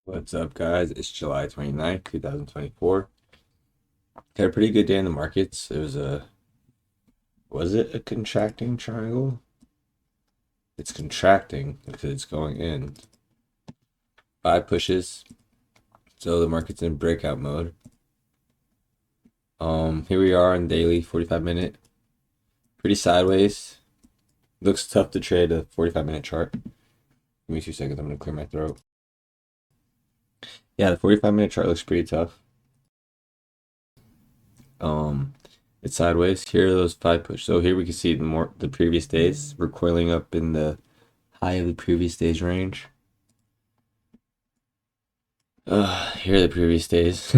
What's up, guys? It's July 29th, 2024. Had a pretty good day in the markets. Was it a contracting triangle? It's contracting because it's going in. 5 pushes. So the market's in breakout mode. Here we are on daily 45-minute. Pretty sideways. Looks tough to trade a 45-minute chart. Give me 2 seconds. I'm going to clear my throat. Yeah, the 45-minute chart looks pretty tough. It's sideways. Here are those 5 push. So here we can see the previous days recoiling up in the high of the previous day's range. Here are the previous days.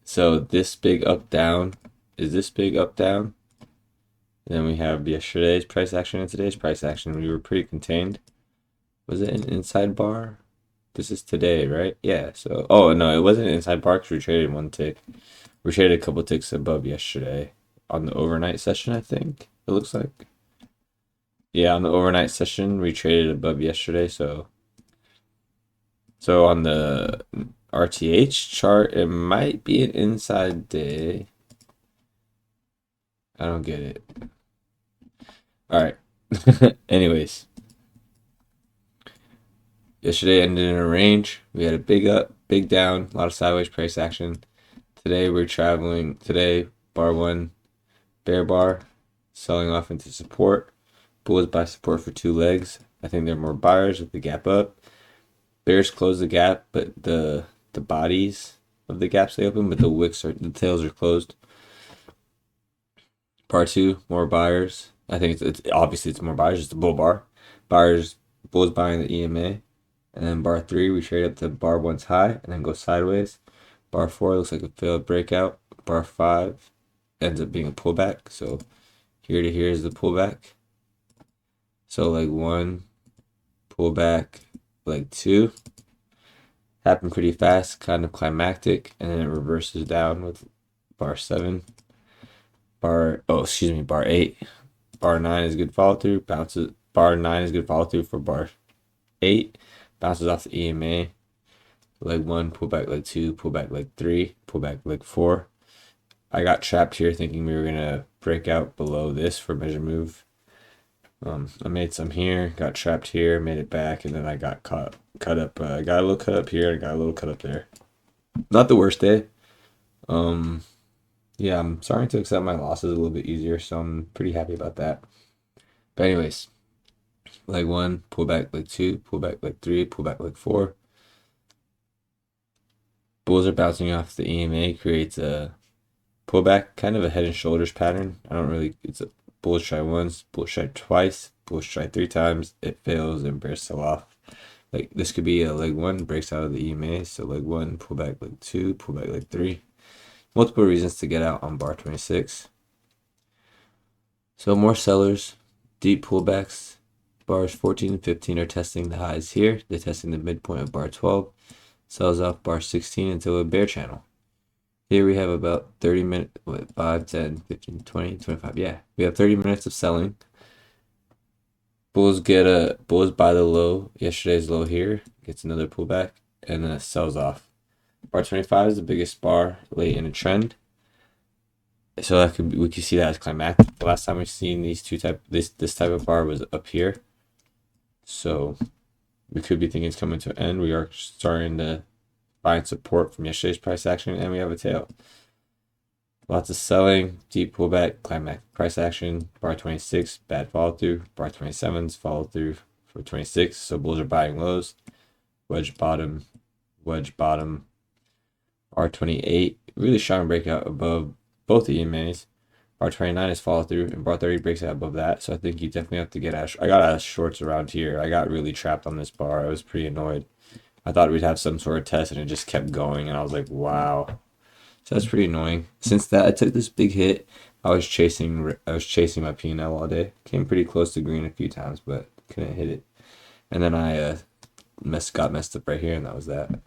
So this big up down is this big up down. And then we have yesterday's price action and today's price action. We were pretty contained. Was it an inside bar? This is today, right? Yeah. So, oh no, it wasn't an inside bar because we traded one tick. We traded a couple ticks above yesterday on the overnight session, I think it looks like. Yeah, on the overnight session, we traded above yesterday. So on the RTH chart, it might be an inside day. I don't get it. All right. Anyways, yesterday ended in a range. We had a big up, big down, a lot of sideways price action. Today we're traveling. Today, bar one, bear bar, selling off into support. Bulls buy support for 2 legs. I think there are more buyers with the gap up. Bears close the gap, but the bodies of the gaps stay open, but the tails are closed. Bar two, more buyers. I think it's obviously it's more buyers. It's a bull bar. Bulls buying the EMA, and then bar three we trade up to bar one's high and then go sideways. Bar four looks like a failed breakout. Bar five ends up being a pullback. So here to here is the pullback. So leg one, pullback, leg two. Happened pretty fast, kind of climactic, and then it reverses down with bar seven. Bar eight. Bar nine is good follow through. Bounces. Bar nine is good follow through for bar eight. Bounces off the EMA. Leg one, pullback leg two, pullback leg three, pullback leg four. I got trapped here thinking we were gonna break out below this for measure move. I made some here, got trapped here, made it back, and then I got cut up. I got a little cut up here and got a little cut up there. Not the worst day. Yeah, I'm starting to accept my losses a little bit easier, so I'm pretty happy about that. But anyways, leg one, pull back leg two, pull back leg three, pull back leg four. Bulls are bouncing off the EMA, creates a pullback, kind of a head and shoulders pattern. It's a bulls try once, bulls try twice, bulls try 3 times, it fails and bears sell off. Like this could be a leg one, breaks out of the EMA, so leg one, pull back leg two, pull back leg three. Multiple reasons to get out on bar 26. So more sellers, deep pullbacks. Bars 14 and 15 are testing the highs here. They're testing the midpoint of bar 12. Sells off bar 16 until a bear channel. Here we have about 30 minutes, 5, 10, 15, 20, 25. Yeah, we have 30 minutes of selling. Bulls buy the low, yesterday's low here, gets another pullback, and then it sells off. Bar 25 is the biggest bar late in a trend. So we can see that as climactic. The last time we've seen this type of bar was up here. So we could be thinking it's coming to an end. We are starting to find support from yesterday's price action, and we have a tail. Lots of selling, deep pullback, climactic price action. Bar 26, bad follow through. Bar 27's follow through for 26. So bulls are buying lows. Wedge bottom. Bar 28, really strong breakout above both the EMAs. Bar 29 is follow through, and bar 30 breaks out above that. So I think you definitely have to get out. I got out of shorts around here. I got really trapped on this bar. I was pretty annoyed. I thought we'd have some sort of test, and it just kept going, and I was like, wow. So that's pretty annoying. Since that, I took this big hit. I was chasing my P&L all day. Came pretty close to green a few times, but couldn't hit it. And then I got messed up right here, and that was that.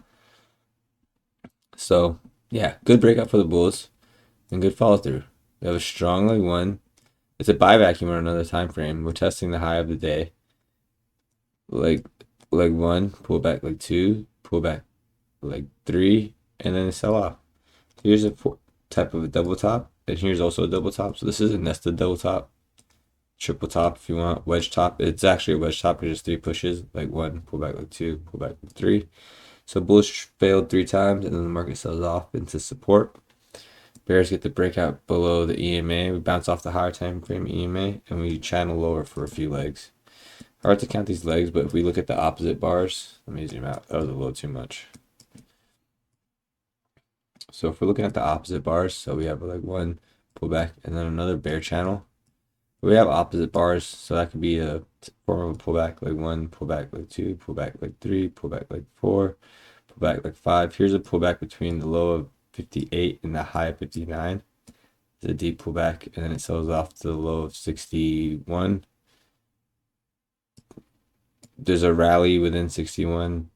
So yeah, good breakout for the bulls and good follow through. We have a strong leg one. It's a buy vacuum on another time frame. We're testing the high of the day. Leg one, pull back leg two, pullback like 3, and then sell off. Here's a type of a double top, and here's also a double top. So this is a nested double top, triple top if you want, wedge top. It's actually a wedge top. It's just 3 pushes, like 1, pull back like 2, pull back like 3. So bulls failed 3 times, and then the market sells off into support. Bears get the breakout below the EMA. We bounce off the higher time frame EMA, and we channel lower for a few legs. Hard to count these legs, but if we look at the opposite bars, let me zoom out. That was a little too much. So if we're looking at the opposite bars, so we have like 1 pullback and then another bear channel. We have opposite bars, so that could be a form of a pullback, like 1, pullback like 2, pullback like 3, pullback like 4, pullback like 5. Here's a pullback between the low of 58 and the high of 59. It's a deep pullback, and then it sells off to the low of 61. There's a rally within 61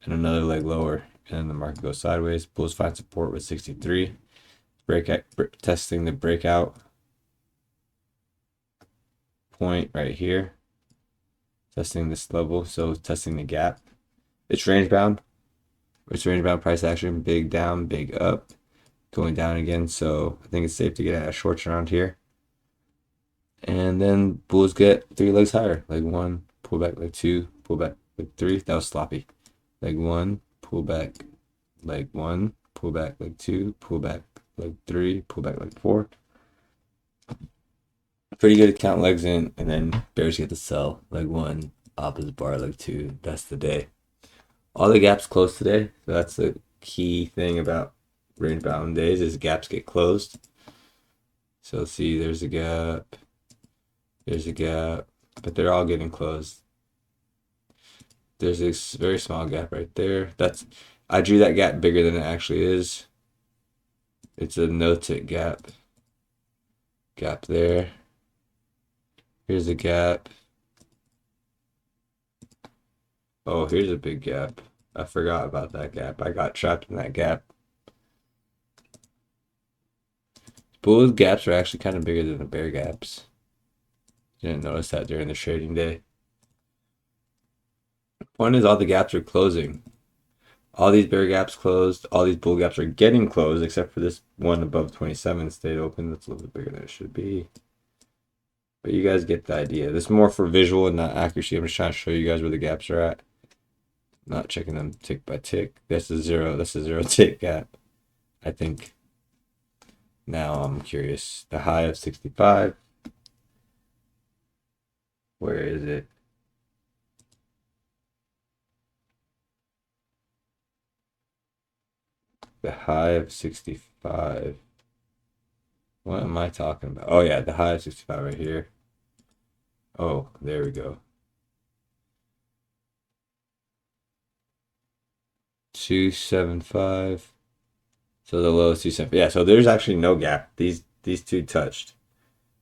and another leg lower, and then the market goes sideways. Bulls find support with 63. Testing the breakout point right here. Testing this level, so testing the gap. It's range bound. It's range bound price action, big down, big up, going down again. So I think it's safe to get out of shorts around here. And then bulls get 3 legs higher, like 1, pull back like 2, pull back like 3. That was sloppy. Like 1, pull back like 1, pull back like 2, pull back like 3, pull back like 4. Pretty good to count legs in, and then bears get to sell like 1, opposite bar like 2. That's the day. All the gaps closed today. So that's the key thing about range bound days is gaps get closed. So see, there's a gap. There's a gap, but they're all getting closed. There's this very small gap right there. I drew that gap bigger than it actually is. It's a no-tick gap. Gap there. Here's a gap. Oh, here's a big gap. I forgot about that gap. I got trapped in that gap. Bull gaps are actually kind of bigger than the bear gaps. Didn't notice that during the trading day. Point is, all the gaps are closing. All these bear gaps closed. All these bull gaps are getting closed, except for this one above 27 stayed open. That's a little bit bigger than it should be. But you guys get the idea. This is more for visual and not accuracy. I'm just trying to show you guys where the gaps are at. Not checking them tick by tick. That's a 0 tick gap. I think. Now I'm curious. The high of 65. Where is it? The high of 65. What am I talking about? Oh yeah, the high of 65 right here. Oh, there we go. 275. So the low is 275. Yeah, so there's actually no gap. These two touched.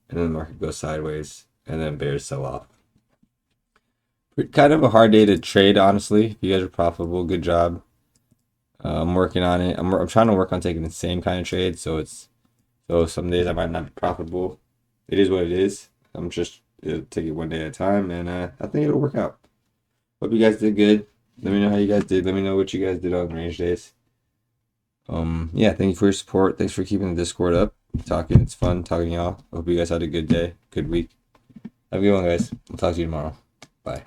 And then the market goes sideways. And then bears sell off. Kind of a hard day to trade, honestly. If you guys are profitable, good job. I'm working on it. I'm trying to work on taking the same kind of trade. So some days I might not be profitable. It is what it is. I'm just take it one day at a time, and I think it'll work out. Hope you guys did good. Let me know how you guys did. Let me know what you guys did on range days. Yeah, thank you for your support. Thanks for keeping the Discord up. It's fun talking to y'all. Hope you guys had a good day, good week. Have a good one, guys. I'll talk to you tomorrow. Bye.